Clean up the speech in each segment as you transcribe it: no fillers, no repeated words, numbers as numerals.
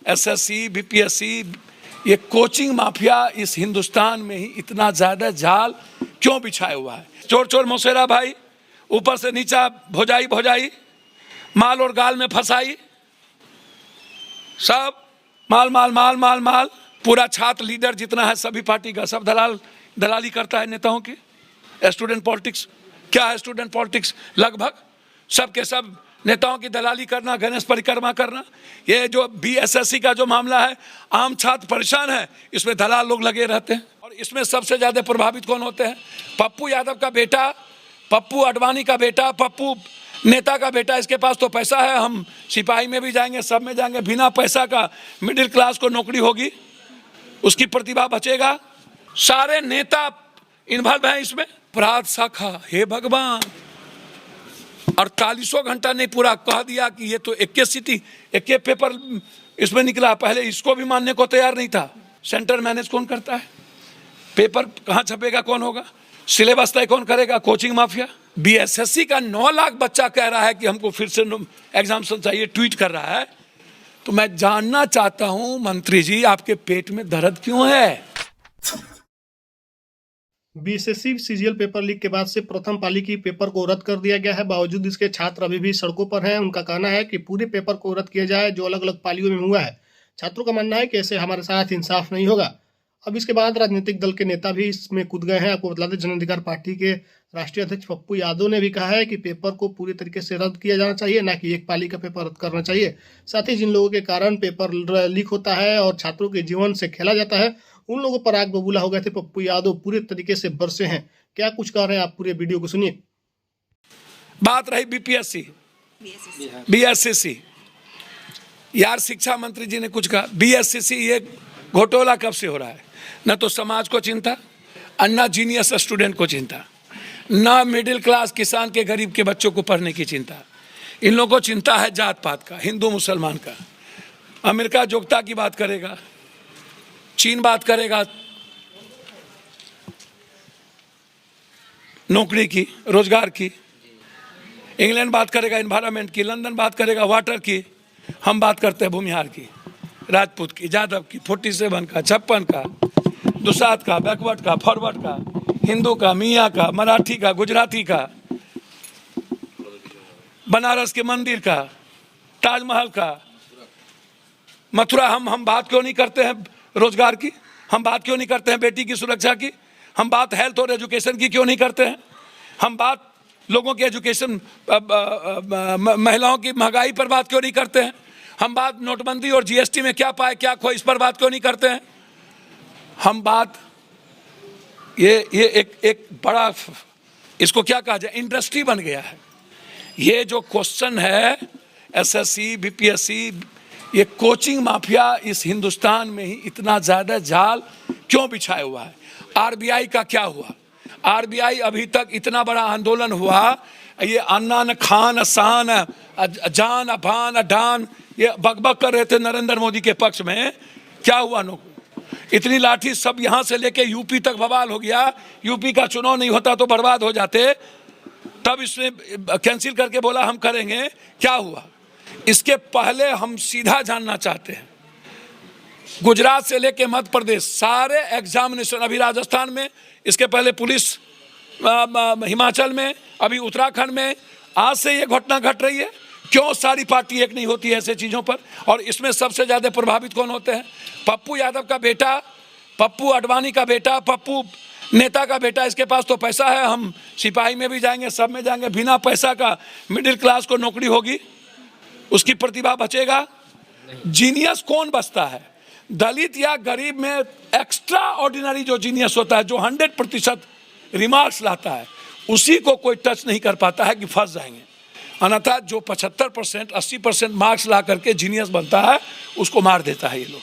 SSC, BPSC, ये coaching mafia इस हिंदुस्तान में ही इतना ज्यादा जाल क्यों बिछाया हुआ है? चोर चोर मौसेरा भाई, ऊपर से नीचा भौजाई भौजाई, माल और गाल में फंसाई, सब माल माल माल माल माल। पूरा छात्र लीडर जितना है सभी पार्टी का सब दलाली करता है नेताओं की। स्टूडेंट पॉलिटिक्स क्या है? स्टूडेंट पॉलिटिक्स लगभग सब के सब नेताओं की दलाली करना, गणेश परिक्रमा करना। ये जो बीएसएससी का जो मामला है, आम छात्र परेशान है, इसमें दलाल लोग लगे रहते हैं। और इसमें सबसे ज्यादा प्रभावित कौन होते हैं? पप्पू यादव का बेटा, पप्पू अडवाणी का बेटा, पप्पू नेता का बेटा। इसके पास तो पैसा है, हम सिपाही में भी जाएंगे, सब में जाएंगे। बिना पैसा का मिडिल क्लास को नौकरी होगी, उसकी प्रतिभा बचेगा। सारे नेता इन्वॉल्व हैं इसमें। अपराध शाखा, हे भगवान, 48 घंटा नहीं पूरा कह दिया कि ये तो एक पेपर इसमें निकला। पहले इसको भी मानने को तैयार नहीं था। सेंटर मैनेज कौन करता है? पेपर कहाँ छपेगा? कौन होगा? सिलेबस तय कौन करेगा? Coaching mafia. बीएसएससी का 9 लाख बच्चा कह रहा है कि हमको फिर से एग्जामिनेशन चाहिए, ट्वीट कर रहा है। तो मैं जानना चाहता हूं मंत्री जी, आपके पेट में दर्द क्यों है? बीएसएससी सीजीएल पेपर लीक के बाद से प्रथम पाली की पेपर को रद्द कर दिया गया है। बावजूद इसके छात्र अभी भी सड़कों पर हैं। उनका कहना है कि पूरे पेपर को रद्द किया जाए जो अलग अलग पालियों में हुआ है। छात्रों का मानना है कि ऐसे हमारे साथ इंसाफ नहीं होगा। अब इसके बाद राजनीतिक दल के नेता भी इसमें कूद गए हैं। आपको बता दें, जन अधिकार पार्टी के राष्ट्रीय अध्यक्ष पप्पू यादव ने भी कहा है कि पेपर को पूरी तरीके से रद्द किया जाना चाहिए, न कि एक पाली का पेपर रद्द करना चाहिए। साथ ही जिन लोगों के कारण पेपर लीक होता है और छात्रों के जीवन से खेला जाता है, उन लोगों पर आग बबूला हो गए थे। पप्पू यादव पूरे तरीके से बरसे हैं। क्या कुछ कह रहे हैं, आप पूरे वीडियो को सुनिए। बात रही बीपीएससी, बीएसएससी, यार शिक्षा मंत्री जी ने कुछ कहा। बीएसएससी ये घोटाला कब से हो रहा है? न तो समाज को चिंता, न जीनियस स्टूडेंट को चिंता, न मिडिल क्लास किसान के गरीब के बच्चों को पढ़ने की चिंता। इन लोगों को चिंता है जात पात का, हिंदू मुसलमान का। अमेरिका योग्यता की बात करेगा, चीन बात करेगा नौकरी की, रोजगार की, इंग्लैंड बात करेगा एनवायरनमेंट की, लंदन बात करेगा वाटर की। हम बात करते हैं भूमिहार की, राजपूत की, यादव की, 47 का, 56 का, दुसात का, बैकवर्ड का, फॉरवर्ड का, हिंदू का, मियाँ का, मराठी का, गुजराती का, बनारस के मंदिर का, ताजमहल का, मथुरा। हम बात क्यों नहीं करते हैं रोजगार की? हम बात क्यों नहीं करते हैं बेटी की सुरक्षा की? हम बात हेल्थ और एजुकेशन की क्यों नहीं करते हैं? हम बात लोगों की एजुकेशन, महिलाओं की महंगाई पर बात क्यों नहीं करते हैं? हम बात नोटबंदी और जीएसटी में क्या पाए क्या खो, इस पर बात क्यों नहीं करते हैं? हम बात ये एक बड़ा, इसको क्या कहा जाए, इंडस्ट्री बन गया है। ये जो क्वेश्चन है एसएससी, बीपीएससी, ये कोचिंग माफिया इस हिंदुस्तान में ही इतना ज्यादा जाल क्यों बिछाया हुआ है? आरबीआई का क्या हुआ? आरबीआई अभी तक इतना बड़ा आंदोलन हुआ, ये अन्ना खान शान जान अभान अडान ये बकबक कर रहे थे नरेंद्र मोदी के पक्ष में। क्या हुआ? इतनी लाठी सब यहां से लेके यूपी तक बवाल हो गया। यूपी का चुनाव नहीं होता तो बर्बाद हो जाते, तब इसने कैंसिल करके बोला हम करेंगे। क्या हुआ? इसके पहले हम सीधा जानना चाहते हैं, गुजरात से लेके मध्य प्रदेश सारे एग्जामिनेशन, अभी राजस्थान में, इसके पहले पुलिस हिमाचल में, अभी उत्तराखंड में, आज से ये घटना घट रही है। क्यों सारी पार्टी एक नहीं होती है ऐसे चीजों पर? और इसमें सबसे ज्यादा प्रभावित कौन होते हैं? पप्पू यादव का बेटा, पप्पू अडवाणी का बेटा, पप्पू नेता का बेटा। इसके पास तो पैसा है, हम सिपाही में भी जाएंगे, सब में जाएंगे। बिना पैसा का मिडिल क्लास को नौकरी होगी, उसकी प्रतिभा बचेगा। जीनियस कौन बचता है? दलित या गरीब में एक्स्ट्रा ऑर्डिनरी जो जीनियस होता है, जो 100% रिमार्क्स लाता है, उसी को कोई टच नहीं कर पाता है कि फंस जाएंगे। अन्यथा जो 75%, 80% मार्क्स ला करके जीनियस बनता है, उसको मार देता है ये लोग।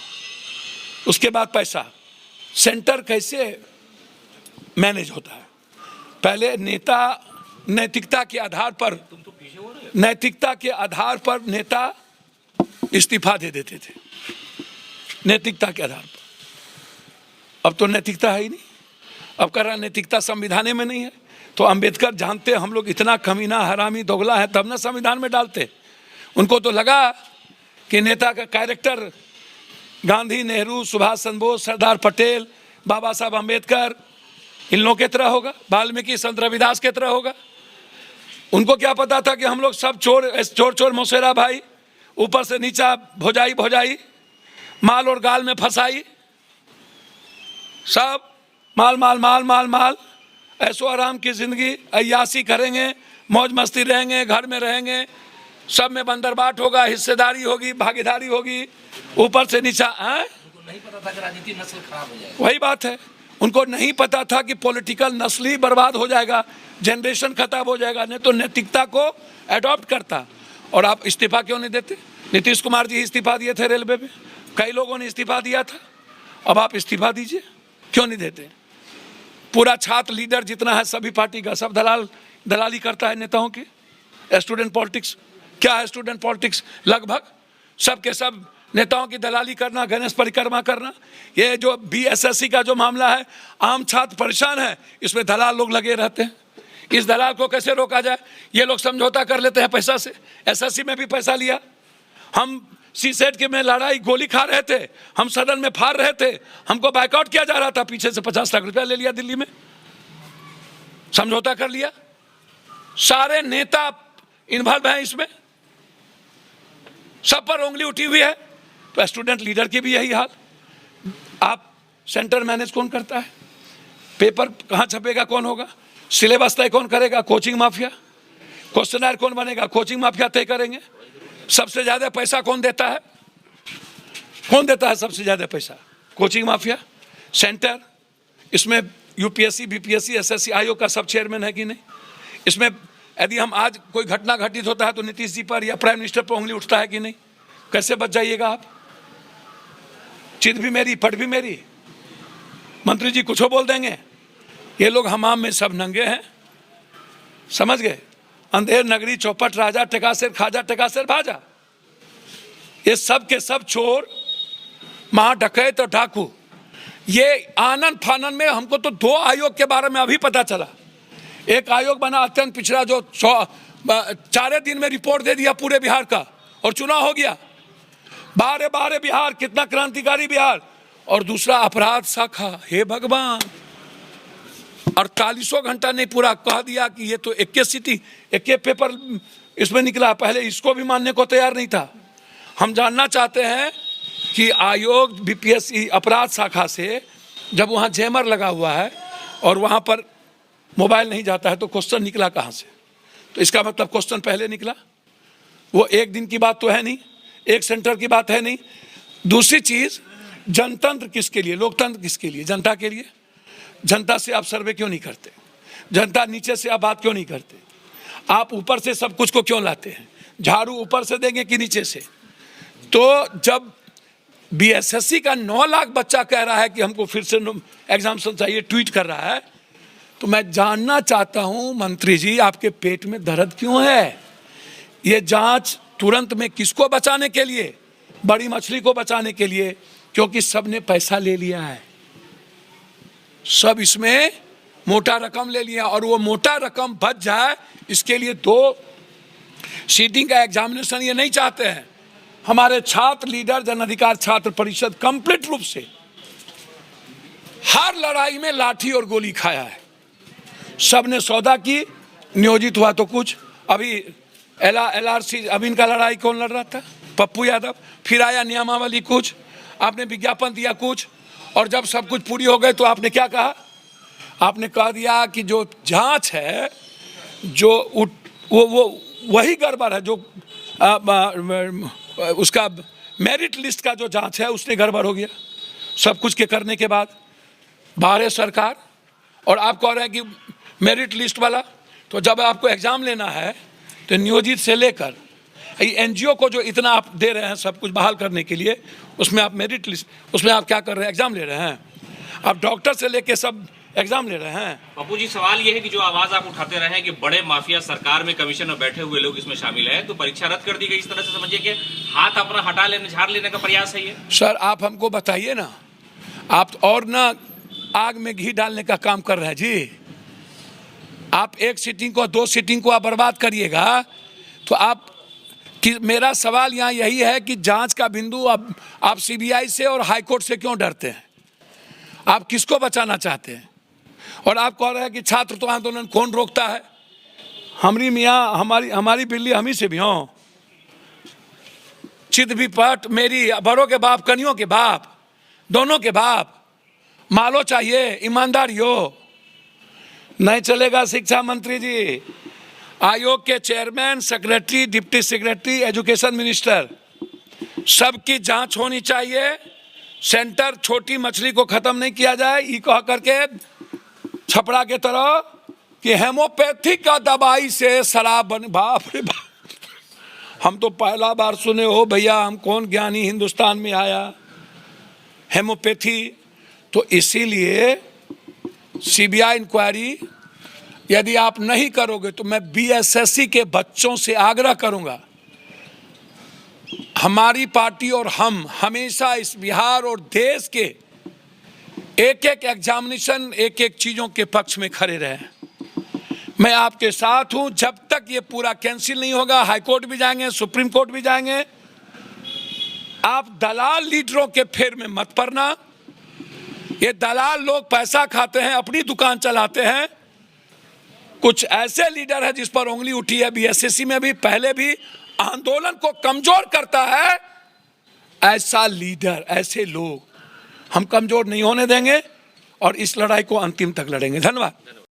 उसके बाद पैसा। सेंटर कैसे मैनेज होता है? पहले नेता नैतिकता के आधार पर नेता इस्तीफा दे देते थे, नैतिकता के आधार पर। अब तो नैतिकता है ही नहीं। अब कह रहा नैतिकता संविधान में नहीं है, तो अंबेडकर जानते हम लोग इतना कमीना हरामी दोगला है, तब ना संविधान में डालते। उनको तो लगा कि नेता का कैरेक्टर गांधी, नेहरू, सुभाष चंद्र बोस, सरदार पटेल, बाबा साहब अम्बेडकर, इन लोगों की तरह होगा? वाल्मीकि, संत रविदास की तरह होगा? उनको क्या पता था कि हम लोग सब चोर चोर मौसेरा भाई, ऊपर से नीचा भौजाई भौजाई, माल और गाल में फंसाई, सब माल माल माल माल माल, ऐसो आराम की जिंदगी, अय्यासी करेंगे, मौज मस्ती रहेंगे, घर में रहेंगे, सब में बंदरबाट होगा, हिस्सेदारी होगी, भागीदारी होगी, ऊपर से नीचा। नहीं पता था कि राजनीति नस्ल खराब हो जाएगा। वही बात है, उनको नहीं पता था कि पॉलिटिकल नस्ल ही बर्बाद हो जाएगा, जनरेशन खत्म हो जाएगा। नहीं तो नैतिकता को अडॉप्ट करता। और आप इस्तीफा क्यों नहीं देते? नीतीश कुमार जी इस्तीफा दिए थे रेलवे में, कई लोगों ने इस्तीफा दिया था, अब आप इस्तीफा दीजिए, क्यों नहीं देते? पूरा छात्र लीडर जितना है सभी पार्टी का, सब दलाली करता है नेताओं की। स्टूडेंट पॉलिटिक्स क्या है? स्टूडेंट पॉलिटिक्स लगभग सब के सब नेताओं की दलाली करना, गणेश परिक्रमा करना। ये जो बीएसएससी का जो मामला है, आम छात्र परेशान है, इसमें दलाल लोग लगे रहते हैं। इस दलाल को कैसे रोका जाए? ये लोग समझौता कर लेते हैं पैसा से। एसएससी में भी पैसा लिया, हम सीसेट के में लड़ाई गोली खा रहे थे, हम सदन में फाड़ रहे थे, हमको बाइकआउट किया जा रहा था, पीछे से 50 लाख रुपया ले लिया दिल्ली में, समझौता कर लिया। सारे नेता इन्वॉल्व हैं इसमें, सब पर उंगली उठी हुई है। तो स्टूडेंट लीडर की भी यही हाल। आप सेंटर मैनेज कौन करता है? पेपर कहाँ छपेगा? कौन होगा? सिलेबस तय कौन करेगा? Coaching mafia. क्वेश्चनर कौन बनेगा? कोचिंग माफिया तय करेंगे। सबसे ज्यादा पैसा कौन देता है? कौन देता है सबसे ज्यादा पैसा? Coaching mafia. सेंटर, इसमें यूपीएससी, बीपीएससी, एसएससी आयोग का सब चेयरमैन है कि नहीं? इसमें यदि हम आज कोई घटना घटित होता है तो नीतीश जी पर या प्राइम मिनिस्टर पर उंगली उठता है कि नहीं? कैसे बच जाइएगा आप? चित भी मेरी, पट भी मेरी, मंत्री जी कुछ बोल देंगे। ये लोग हमाम में सब नंगे हैं, समझ गए? अंधेर नगरी, चौपट राजा, टेकासेर खाजा, टेकासेर भाजा, ये सब के सब चोर, महा डकैत और डाकू। ये आनंद फानन में हमको तो 2 आयोग के बारे में अभी पता चला। एक आयोग बना अत्यंत पिछड़ा, जो 4 दिन में रिपोर्ट दे दिया पूरे बिहार का, और चुनाव हो गया। बारे बारे बिहार, कितना क्रांतिकारी बिहार। और दूसरा अपराध शाखा, हे भगवान, 48 घंटा नहीं पूरा, कह दिया कि ये तो 21 पेपर इसमें निकला। पहले इसको भी मानने को तैयार नहीं था। हम जानना चाहते हैं कि आयोग बीपीएससी अपराध शाखा से जब वहाँ जैमर लगा हुआ है और वहाँ पर मोबाइल नहीं जाता है तो क्वेश्चन निकला कहाँ से? तो इसका मतलब क्वेश्चन पहले निकला। वो एक दिन की बात तो है नहीं, एक सेंटर की बात है नहीं। दूसरी चीज, जनतंत्र किसके लिए? लोकतंत्र किसके लिए? जनता के लिए। जनता से आप सर्वे क्यों नहीं करते? जनता नीचे से आप बात क्यों नहीं करते? आप ऊपर से सब कुछ को क्यों लाते हैं? झाड़ू ऊपर से देंगे कि नीचे से? तो जब बीएसएससी का 9 लाख बच्चा कह रहा है कि हमको फिर से एग्जामिनेशन चाहिए, ट्वीट कर रहा है, तो मैं जानना चाहता हूं मंत्री जी, आपके पेट में दर्द क्यों है? ये जांच तुरंत में किसको बचाने के लिए? बड़ी मछली को बचाने के लिए, क्योंकि सबने पैसा ले लिया है, सब इसमें मोटा रकम ले लिया। और वो मोटा रकम बच जाए, इसके लिए 2 सीटिंग का एग्जामिनेशन ये नहीं चाहते हैं। हमारे छात्र लीडर, जन अधिकार छात्र परिषद कंप्लीट रूप से हर लड़ाई में लाठी और गोली खाया है। सबने सौदा की, नियोजित हुआ तो कुछ। अभी एलआरसी, अभी इनका लड़ाई कौन लड़ रहा था? पप्पू यादव। फिर आया नियमावली कुछ, आपने विज्ञापन दिया कुछ, और जब सब कुछ पूरी हो गई तो आपने क्या कहा? आपने कह दिया कि जो जांच है, जो वो वही गड़बड़ है, जो उसका मेरिट लिस्ट का जो जांच है उसने गड़बड़ हो गया। सब कुछ के करने के बाद बाहर सरकार, और आप कह रहे हैं कि मेरिट लिस्ट वाला। तो जब आपको एग्जाम लेना है तो नियोजित से लेकर एनजीओ को जो इतना आप दे रहे हैं सब कुछ बहाल करने के लिए, उसमें आप मेरिट लिस्ट, उसमें आप क्या कर रहे हैं? एग्जाम ले रहे हैं। आप डॉक्टर से लेके सब एग्जाम ले रहे हैं। पप्पू जी, सवाल ये है कि जो आवाज आप उठाते रहे हैं कि बड़े माफिया सरकार में कमीशन में बैठे हुए लोग इसमें शामिल है, तो परीक्षा रद्द कर दी गई, इस तरह से समझिए कि हाथ अपना हटा लेने, झाड़ लेने का प्रयास है ये? सर आप हमको बताइए ना, आप और ना आग में घी डालने का काम कर रहे हैं जी। आप 1 सीटिंग को, 2 सीटिंग को आप बर्बाद करिएगा तो आप कि मेरा सवाल यहाँ यही है कि जांच का बिंदु अब आप सीबीआई से और हाईकोर्ट से क्यों डरते हैं? आप किसको बचाना चाहते हैं? और आप कह रहे हैं कि छात्र तो आंदोलन कौन रोकता है? हमारी मियाँ हमारी बिल्ली हम ही से भी हों। चित भी पट मेरी, बड़ों के बाप कनियों के बाप, दोनों के बाप। मालो चाहिए, ईमानदारी हो। नहीं चलेगा शिक्षा मंत्री जी। आयोग के chairman, secretary, deputy secretary, education minister, सबकी जांच होनी चाहिए। सेंटर छोटी मछली को खत्म नहीं किया जाए ये कह करके छपड़ा के तरह कि हेमोपैथी का दवाई से शराब बन। बाप रे बाप, हम तो पहला बार सुने हो भैया। हम कौन ज्ञानी हिंदुस्तान में आया हेमोपैथी। तो इसीलिए सीबीआई इंक्वायरी यदि आप नहीं करोगे तो मैं बीएसएससी के बच्चों से आग्रह करूंगा। हमारी पार्टी और हम हमेशा इस बिहार और देश के एक एक एग्जामिनेशन, एक एक चीजों के पक्ष में खड़े रहे। मैं आपके साथ हूं जब तक ये पूरा कैंसिल नहीं होगा। हाई कोर्ट भी जाएंगे, सुप्रीम कोर्ट भी जाएंगे। आप दलाल लीडरों के फेर में मत पड़ना। ये दलाल लोग पैसा खाते हैं, अपनी दुकान चलाते हैं। कुछ ऐसे लीडर है जिस पर उंगली उठी है बीएसएससी में भी, पहले भी, आंदोलन को कमजोर करता है। ऐसा लीडर, ऐसे लोग हम कमजोर नहीं होने देंगे और इस लड़ाई को अंतिम तक लड़ेंगे। धन्यवाद।